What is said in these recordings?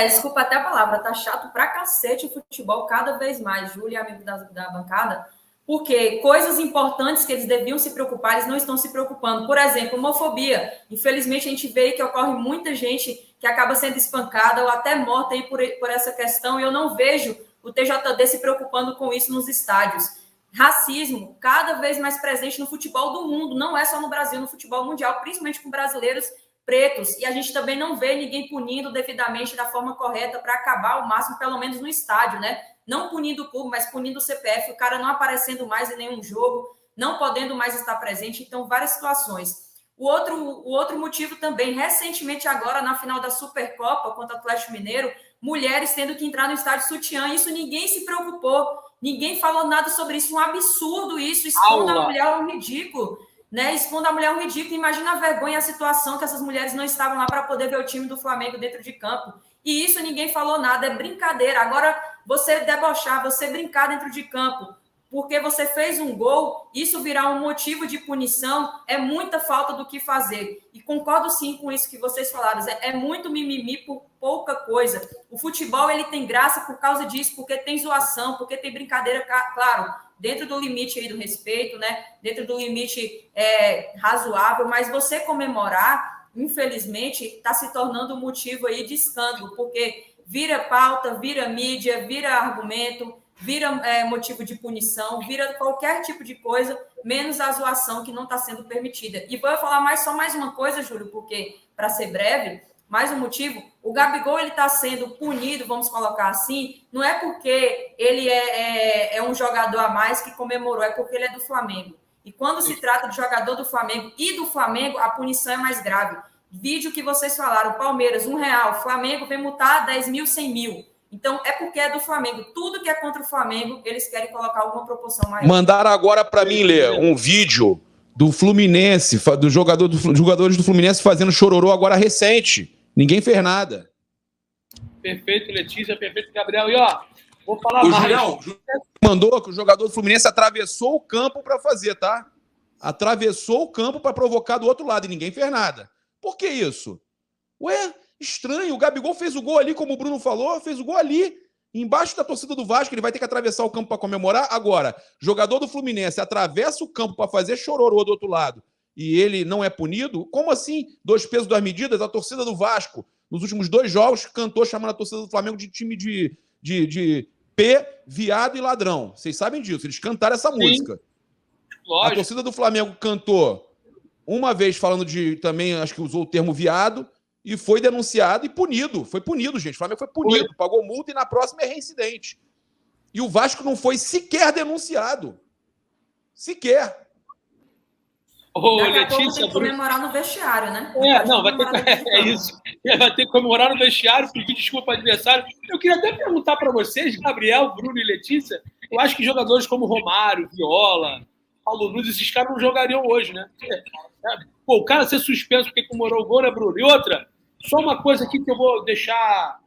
Desculpa até a palavra, tá chato pra cacete o futebol cada vez mais, Júlia, amigo da bancada, porque coisas importantes que eles deviam se preocupar, eles não estão se preocupando. Por exemplo, homofobia. Infelizmente, a gente vê que ocorre muita gente que acaba sendo espancada ou até morta aí por essa questão, e eu não vejo o TJD se preocupando com isso nos estádios. Racismo, cada vez mais presente no futebol do mundo, não é só no Brasil, no futebol mundial, principalmente com brasileiros pretos, e a gente também não vê ninguém punindo devidamente da forma correta para acabar ao máximo, pelo menos no estádio, né? Não punindo o clube, mas punindo o CPF, o cara não aparecendo mais em nenhum jogo, não podendo mais estar presente, então várias situações. O outro motivo também, recentemente agora, na final da Supercopa contra o Atlético Mineiro, mulheres tendo que entrar no estádio sutiã, isso ninguém se preocupou, ninguém falou nada sobre isso, um absurdo isso, expondo a mulher ao ridículo, né? Expondo a mulher ao ridículo. Imagina a vergonha e a situação que essas mulheres não estavam lá para poder ver o time do Flamengo dentro de campo. E isso ninguém falou nada, é brincadeira. Agora, você debochar, você brincar dentro de campo, porque você fez um gol, isso virar um motivo de punição, é muita falta do que fazer. E concordo sim com isso que vocês falaram, é muito mimimi por pouca coisa. O futebol, ele tem graça por causa disso, porque tem zoação, porque tem brincadeira, claro, dentro do limite aí do respeito, né? Dentro do limite razoável, mas você comemorar, infelizmente, está se tornando um motivo aí de escândalo, porque vira pauta, vira mídia, vira argumento, vira motivo de punição, vira qualquer tipo de coisa, menos a zoação que não está sendo permitida. E vou falar só mais uma coisa, Júlio, porque, para ser breve, mais um motivo, o Gabigol ele está sendo punido, vamos colocar assim, não é porque ele é um jogador a mais que comemorou, é porque ele é do Flamengo. E quando se trata de jogador do Flamengo e do Flamengo, a punição é mais grave. Vídeo que vocês falaram, Palmeiras, R$1, Flamengo vem multar 10 mil, 100 mil. Então, é porque é do Flamengo. Tudo que é contra o Flamengo, eles querem colocar alguma proporção maior. Mandaram agora para mim, Lê, um vídeo do Fluminense, dos jogadores do Fluminense fazendo chororô agora recente. Ninguém fez nada. Perfeito, Letícia. Perfeito, Gabriel. E, ó, vou falar o mais. Julião mandou que o jogador do Fluminense atravessou o campo para fazer, tá? Atravessou o campo para provocar do outro lado e ninguém fez nada. Por que isso? Ué, estranho. O Gabigol fez o gol ali, como o Bruno falou, fez o gol ali, embaixo da torcida do Vasco. Ele vai ter que atravessar o campo para comemorar. Agora, jogador do Fluminense atravessa o campo para fazer chororô do outro lado e ele não é punido? Como assim? 2 pesos, 2 medidas? A torcida do Vasco, nos últimos 2 jogos, cantou chamando a torcida do Flamengo de time de P, viado e ladrão. Vocês sabem disso. Eles cantaram essa música. Lógico. A torcida do Flamengo cantou uma vez falando também, acho que usou o termo viado, e foi denunciado e punido. Foi punido, gente. O Flamengo foi punido, pagou multa e na próxima é reincidente. E o Vasco não foi sequer denunciado. Sequer. Daqui a pouco tem que comemorar no vestiário, né? Não, vai ter que... É isso. Vai ter que comemorar no vestiário, pedir desculpa para o adversário. Eu queria até perguntar para vocês, Gabriel, Bruno e Letícia, eu acho que jogadores como Romário, Viola, Paulo Nunes, esses caras não jogariam hoje, né? Pô, o cara ser suspenso porque comemorou o gol, né, Bruno? E outra, só uma coisa aqui que eu vou deixar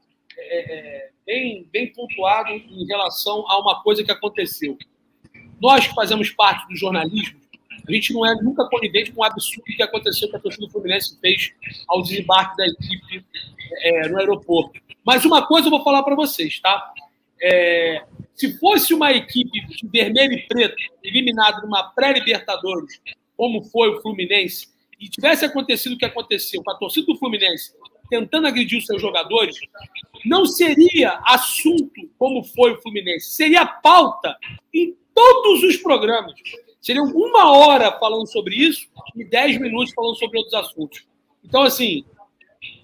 bem pontuado em relação a uma coisa que aconteceu. Nós que fazemos parte do jornalismo, a gente não é nunca conivente com o absurdo que aconteceu que a torcida do Fluminense fez ao desembarque da equipe no aeroporto. Mas uma coisa eu vou falar para vocês, tá? Se fosse uma equipe de vermelho e preto eliminada numa pré-Libertadores, como foi o Fluminense, e tivesse acontecido o que aconteceu com a torcida do Fluminense tentando agredir os seus jogadores, não seria assunto como foi o Fluminense, seria pauta em todos os programas. Seriam 1 hora falando sobre isso e 10 minutos falando sobre outros assuntos. Então, assim,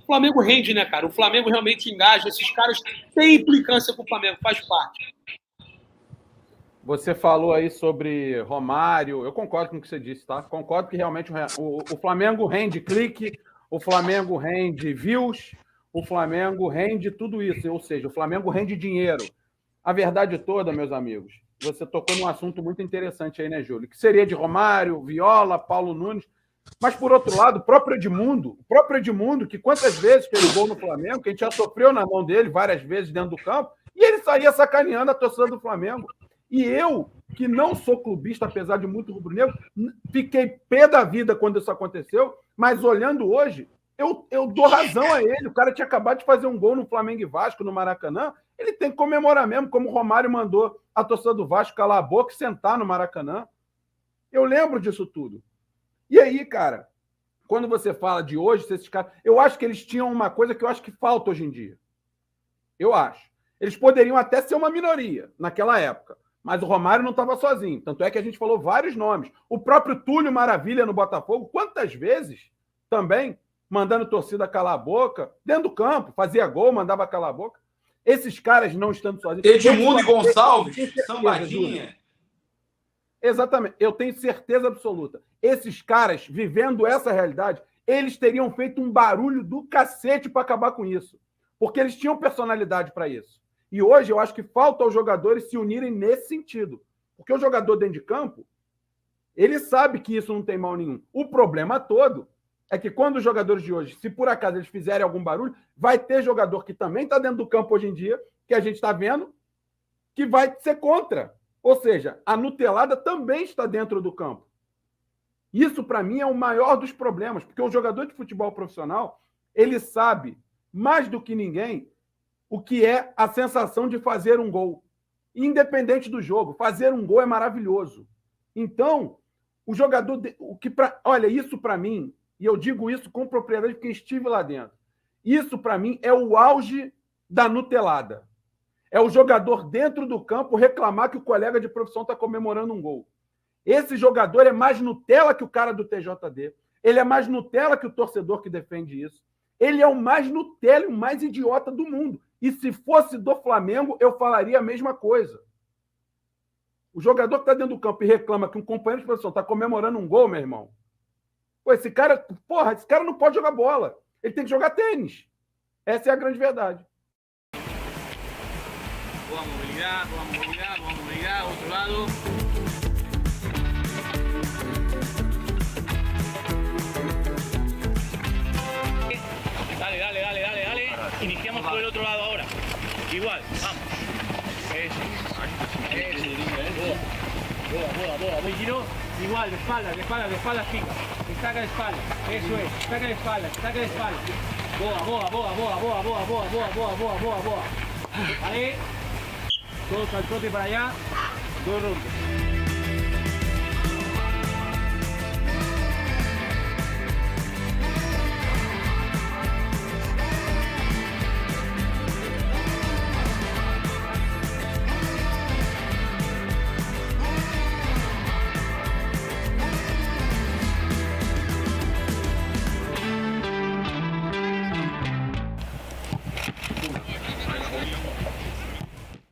o Flamengo rende, né, cara? O Flamengo realmente engaja. Esses caras têm implicância com o Flamengo, faz parte. Você falou aí sobre Romário. Eu concordo com o que você disse, tá? Concordo que realmente o Flamengo rende clique, o Flamengo rende views, o Flamengo rende tudo isso. Ou seja, o Flamengo rende dinheiro. A verdade toda, meus amigos, você tocou num assunto muito interessante aí, né, Júlio? Que seria de Romário, Viola, Paulo Nunes. Mas, por outro lado, o próprio Edmundo, que quantas vezes fez gol no Flamengo, que a gente já sofreu na mão dele várias vezes dentro do campo, e ele saía sacaneando a torcida do Flamengo. E eu, que não sou clubista, apesar de muito rubro-negro, fiquei pé da vida quando isso aconteceu, mas olhando hoje, eu dou razão a ele. O cara tinha acabado de fazer um gol no Flamengo e Vasco, no Maracanã. Ele tem que comemorar mesmo, como o Romário mandou a torcida do Vasco calar a boca e sentar no Maracanã. Eu lembro disso tudo. E aí, cara, quando você fala de hoje, esses caras, eu acho que eles tinham uma coisa que eu acho que falta hoje em dia. Eu acho. Eles poderiam até ser uma minoria naquela época, mas o Romário não estava sozinho. Tanto é que a gente falou vários nomes. O próprio Túlio Maravilha no Botafogo, quantas vezes também mandando torcida calar a boca, dentro do campo, fazia gol, mandava calar a boca. Esses caras não estando sozinhos. Edmundo e Gonçalves, Sambadinha. Exatamente, eu tenho certeza absoluta. Esses caras, vivendo essa realidade, eles teriam feito um barulho do cacete para acabar com isso. Porque eles tinham personalidade para isso. E hoje eu acho que falta aos jogadores se unirem nesse sentido. Porque o jogador dentro de campo, ele sabe que isso não tem mal nenhum. O problema todo é que quando os jogadores de hoje, se por acaso eles fizerem algum barulho, vai ter jogador que também está dentro do campo hoje em dia, que a gente está vendo, que vai ser contra. Ou seja, a nutelada também está dentro do campo. Isso, para mim, é o maior dos problemas, porque o jogador de futebol profissional, ele sabe, mais do que ninguém, o que é a sensação de fazer um gol. Independente do jogo, fazer um gol é maravilhoso. Então, o jogador... Olha, isso para mim, e eu digo isso com propriedade porque estive lá dentro, isso para mim é o auge da nutelada. É o jogador dentro do campo reclamar que o colega de profissão está comemorando um gol. Esse jogador é mais Nutella que o cara do TJD. Ele é mais Nutella que o torcedor que defende isso. Ele é o mais Nutella e o mais idiota do mundo. E se fosse do Flamengo, eu falaria a mesma coisa. O jogador que está dentro do campo e reclama que um companheiro de profissão está comemorando um gol, meu irmão. Pô, esse cara não pode jogar bola. Ele tem que jogar tênis. Essa é a grande verdade. Boa movilidad, otro lado. Dale. Iniciamos por el otro lado ahora. Igual, vamos. Eso. Boa. Muy giro. Igual, de espalda, pica. Destaca de espalda. Eso es. Destaca de espalda. Boa. Vale. Todos al trote para allá. 2 rondas.